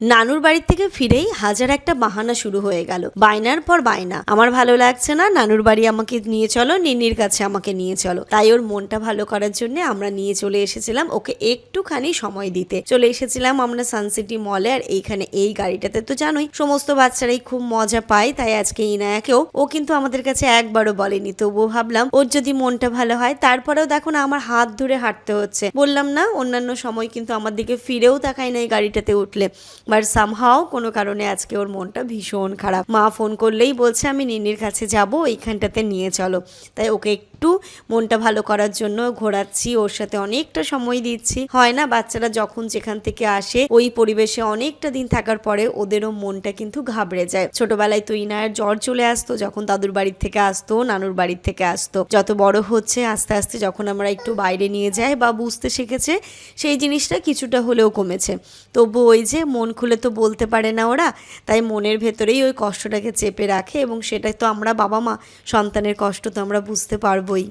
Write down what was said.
নানুর বাড়ি থেকে ফিরেই হাজার একটা বাহানা শুরু হয়ে গেল, বায়নার পর বায়না। আমার ভালো লাগছে না, নানুর বাড়ি আমাকে নিয়ে চলো, নিনির কাছে আমাকে নিয়ে চলো। তাই ওর মনটা ভালো করার জন্য আমরা নিয়ে চলে এসেছিলাম ওকে একটুখানি সময় দিতে। চলে এসেছিলাম আমরা সানসিটি মলে। আর এইখানে এই গাড়িটাতে তো জানোই সমস্ত বাচ্চারাই খুব মজা পায়, তাই আজকে ইনায়াকেও ও কিন্তু আমাদের কাছে একবারও বলেনি, তবুও ভাবলাম ওর যদি মনটা ভালো হয়। তারপরেও দেখো না, আমার হাত ধরে হাঁটতে হচ্ছে। বললাম না, অন্যান্য সময় কিন্তু আমার দিকে ফিরেও তাকায় না এই গাড়িটাতে উঠলে, বাট সামহাও কোনো কারণে আজকে ওর মনটা ভীষণ খারাপ। মা ফোন করলেই বলছে আমি নিনির কাছে যাব, এইখানটাতে নিয়ে চলো। তাই ওকে একটু মনটা ভালো করার জন্য ঘোরাচ্ছি, ওর সাথে অনেকটা সময় দিচ্ছি। হয় না, বাচ্চারা যখন যেখান থেকে আসে ওই পরিবেশে অনেকটা দিন থাকার পরে ওদেরও মনটা কিন্তু ঘাবড়ে যায়। ছোটবেলায় তো ইনায়ের জ্বর চলে আসতো যখন দাদুর বাড়ির থেকে আসতো, নানুর বাড়ির থেকে আসতো। যত বড় হচ্ছে আস্তে আস্তে যখন আমরা একটু বাইরে নিয়ে যাই বা বুঝতে শিখেছে, সেই জিনিসটা কিছুটা হলেও কমেছে। তবু ওই যে মন খুলে তো বলতে পারে না ওরা, তাই মনের ভেতরেই ওই কষ্টটাকে চেপে রাখে। এবং সেটাই তো আমরা বাবা মা, সন্তানের কষ্ট তো আমরা বুঝতে পারবোই।